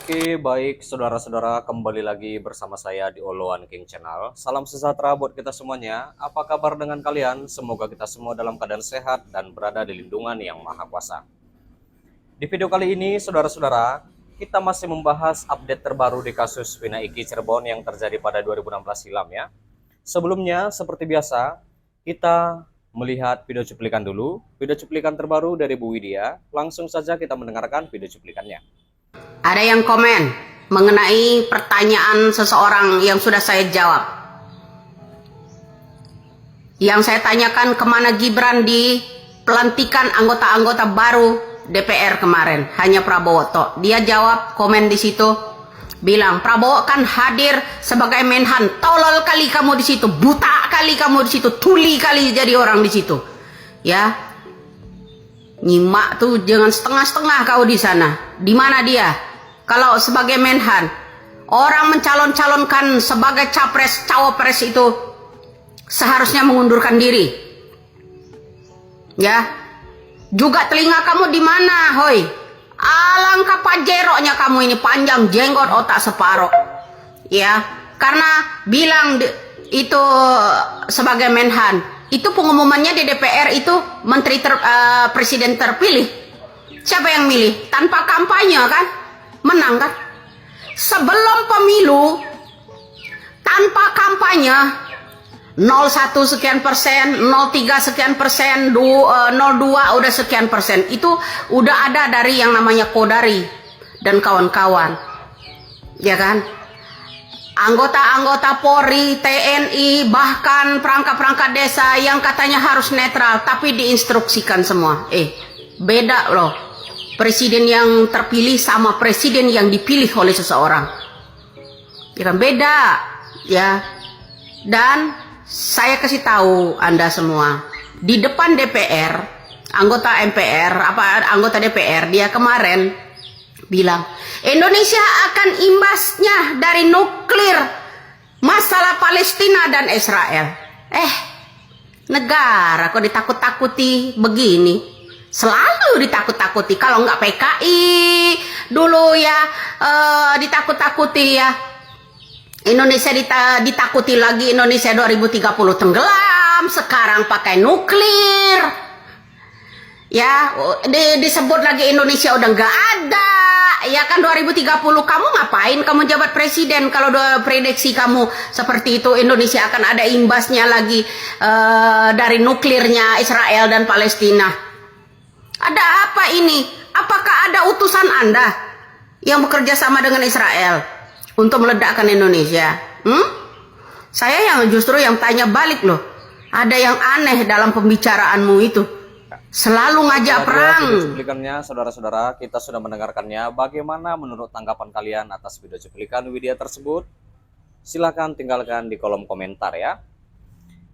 Oke, baik saudara-saudara, kembali lagi bersama saya di Oloan King Channel. Salam sejahtera buat kita semuanya. Apa kabar dengan kalian? Semoga kita semua dalam keadaan sehat dan berada di lindungan yang Maha Kuasa. Di video kali ini, saudara-saudara, kita masih membahas update terbaru di kasus Vina Iki Cirebon yang terjadi pada 2016 silam ya. Sebelumnya, seperti biasa, kita melihat video cuplikan dulu. Video cuplikan terbaru dari Bu Widya. Langsung saja kita mendengarkan video cuplikannya. Ada yang komen mengenai pertanyaan seseorang yang sudah saya jawab. Yang saya tanyakan kemana Gibran di pelantikan anggota-anggota baru DPR kemarin, hanya Prabowo toh. Dia jawab komen di situ, bilang Prabowo kan hadir sebagai Menhan. Tolol kali kamu di situ, buta kali kamu di situ, tuli kali jadi orang di situ. Ya, nyimak tuh, jangan setengah-setengah kau di sana. Di mana dia? Kalau sebagai Menhan, orang mencalon-calonkan sebagai capres, cawapres itu seharusnya mengundurkan diri. Ya, juga telinga kamu di mana, hoi? Alangkah pajeroknya kamu ini, panjang jenggot otak separoh. Ya, karena bilang itu sebagai Menhan, itu pengumumannya di DPR itu presiden terpilih. Siapa yang milih? Tanpa kampanye kan? Menang kan? Sebelum pemilu tanpa kampanye 01 sekian persen, 03 sekian persen, 02 udah sekian persen. Itu udah ada dari yang namanya Kodari dan kawan-kawan. Ya kan? Anggota-anggota Polri, TNI, bahkan perangkat-perangkat desa yang katanya harus netral, tapi diinstruksikan semua. Beda loh. Presiden yang terpilih sama presiden yang dipilih oleh seseorang. Ya kan, beda. Ya. Dan saya kasih tahu Anda semua, di depan DPR, anggota MPR, anggota DPR, dia kemarin bilang, Indonesia akan imbasnya dari nuklir masalah Palestina dan Israel. Negara kok ditakut-takuti begini? Selalu ditakut-takuti. Kalau nggak PKI dulu ya, ditakut-takuti ya. Indonesia ditakuti lagi, Indonesia 2030 tenggelam. Sekarang pakai nuklir. Ya, disebut lagi Indonesia udah nggak ada. Ya kan 2030 kamu ngapain kamu jabat presiden kalau prediksi kamu seperti itu, Indonesia akan ada imbasnya lagi dari nuklirnya Israel dan Palestina. Ada apa ini? Apakah ada utusan Anda yang bekerja sama dengan Israel untuk meledakkan Indonesia? Saya yang justru yang tanya balik loh. Ada yang aneh dalam pembicaraanmu itu. Selalu ngajak perang. Cuplikannya, saudara-saudara, kita sudah mendengarkannya. Bagaimana menurut tanggapan kalian atas video cuplikan Widya tersebut? Silahkan tinggalkan di kolom komentar ya.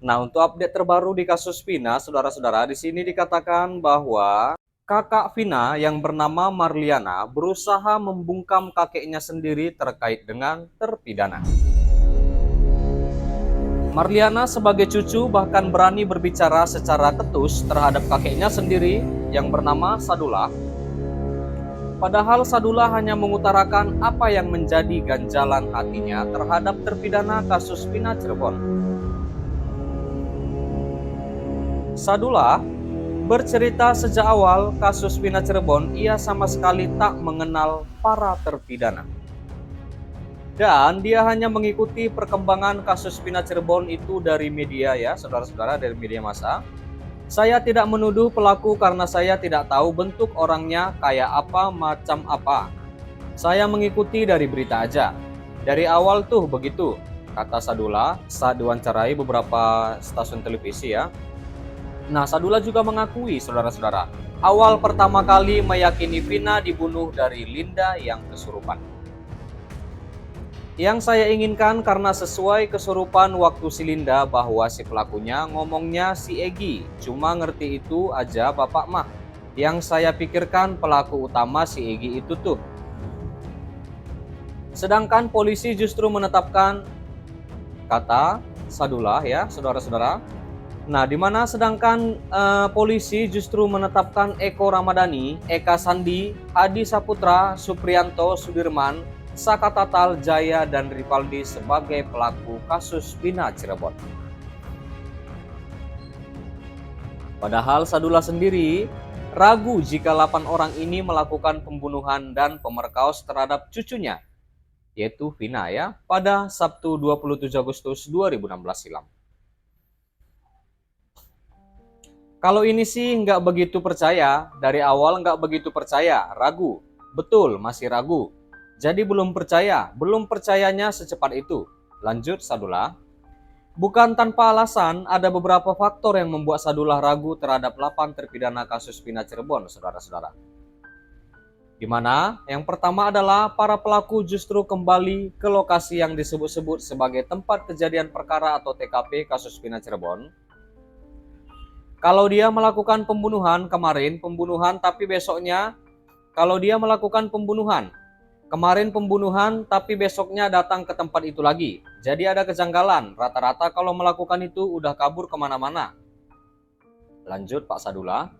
Nah, untuk update terbaru di kasus Vina, saudara-saudara, di sini dikatakan bahwa kakak Vina yang bernama Marliana berusaha membungkam kakeknya sendiri terkait dengan terpidana. Marliana sebagai cucu bahkan berani berbicara secara ketus terhadap kakeknya sendiri yang bernama Sadullah. Padahal Sadullah hanya mengutarakan apa yang menjadi ganjalan hatinya terhadap terpidana kasus Vina Cirebon. Sadullah bercerita sejak awal kasus Vina Cirebon ia sama sekali tak mengenal para terpidana. Dan dia hanya mengikuti perkembangan kasus Vina Cirebon itu dari media ya, saudara-saudara, dari media massa. Saya tidak menuduh pelaku karena saya tidak tahu bentuk orangnya kayak apa, macam apa. Saya mengikuti dari berita aja. Dari awal tuh begitu, kata Sadullah saat diwawancarai beberapa stasiun televisi ya. Nah, Sadullah juga mengakui, saudara-saudara, awal pertama kali meyakini Vina dibunuh dari Linda yang kesurupan. Yang saya inginkan karena sesuai kesurupan waktu si Linda bahwa si pelakunya ngomongnya si Egi, cuma ngerti itu aja bapak mah. Yang saya pikirkan pelaku utama si Egi itu tuh. Sedangkan polisi justru menetapkan, kata Sadullah ya, saudara-saudara, Nah, di mana sedangkan polisi justru menetapkan Eko Ramadhani, Eka Sandi, Adi Saputra, Supriyanto, Sudirman, Saka Tatal, Jaya, dan Rivaldi sebagai pelaku kasus Vina Cirebon. Padahal Sadullah sendiri ragu jika 8 orang ini melakukan pembunuhan dan pemerkosaan terhadap cucunya, yaitu Vina ya, pada Sabtu 27 Agustus 2016 silam. Kalau ini sih nggak begitu percaya, dari awal nggak begitu percaya, ragu. Betul, masih ragu. Jadi belum percayanya secepat itu. Lanjut Sadullah. Bukan tanpa alasan, ada beberapa faktor yang membuat Sadullah ragu terhadap 8 terpidana kasus Vina Cirebon, saudara-saudara. Di mana yang pertama adalah para pelaku justru kembali ke lokasi yang disebut-sebut sebagai tempat kejadian perkara atau TKP kasus Vina Cirebon. Kalau dia melakukan pembunuhan kemarin, tapi besoknya, tapi besoknya datang ke tempat itu lagi. Jadi ada kejanggalan, rata-rata kalau melakukan itu udah kabur kemana-mana. Lanjut Pak Sadullah.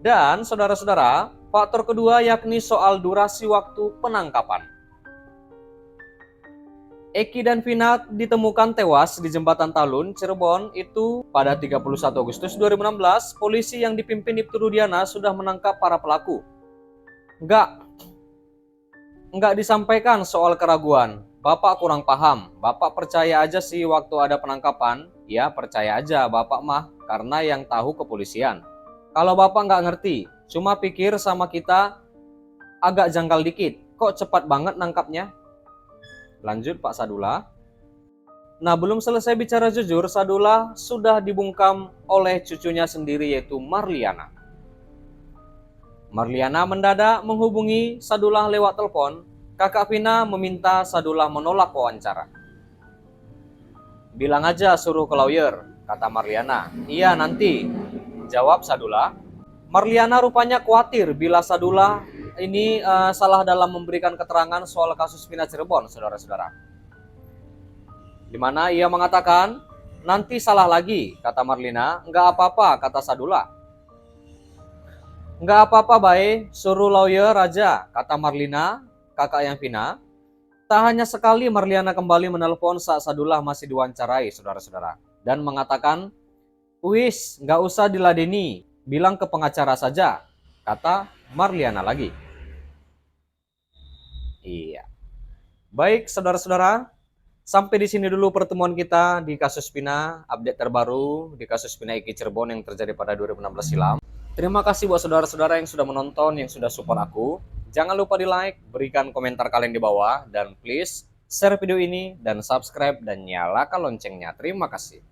Dan saudara-saudara, faktor kedua yakni soal durasi waktu penangkapan. Eki dan Vina ditemukan tewas di Jembatan Talun, Cirebon itu pada 31 Agustus 2016. Polisi yang dipimpin Ibtu Rudiana sudah menangkap para pelaku. Enggak disampaikan soal keraguan. Bapak kurang paham. Bapak percaya aja sih waktu ada penangkapan. Ya percaya aja Bapak mah, karena yang tahu kepolisian. Kalau Bapak nggak ngerti, cuma pikir sama kita agak janggal dikit. Kok cepat banget nangkapnya? Lanjut Pak Sadullah. Nah, belum selesai bicara jujur, Sadullah sudah dibungkam oleh cucunya sendiri yaitu Marliana. Marliana mendadak menghubungi Sadullah lewat telepon. Kakak Vina meminta Sadullah menolak wawancara. Bilang aja suruh ke lawyer, kata Marliana. Iya nanti, jawab Sadullah. Marliana rupanya khawatir bila Sadullah ini salah dalam memberikan keterangan soal kasus Vina Cirebon, saudara-saudara. Di mana ia mengatakan, nanti salah lagi, kata Marliana. Enggak apa-apa, kata Sadullah. Enggak apa-apa, baik, suruh lawyer aja, kata Marliana, kakak yang Vina. Tak hanya sekali Marliana kembali menelpon saat Sadullah masih diwawancarai, saudara-saudara. Dan mengatakan, wis, enggak usah diladeni, bilang ke pengacara saja, kata Marliana lagi. Iya. Baik, saudara-saudara, sampai di sini dulu pertemuan kita di kasus Vina, update terbaru di kasus Vina Eki Cirebon yang terjadi pada 2016 silam. Terima kasih buat saudara-saudara yang sudah menonton, yang sudah support aku. Jangan lupa di like, berikan komentar kalian di bawah, dan please share video ini dan subscribe dan nyalakan loncengnya. Terima kasih.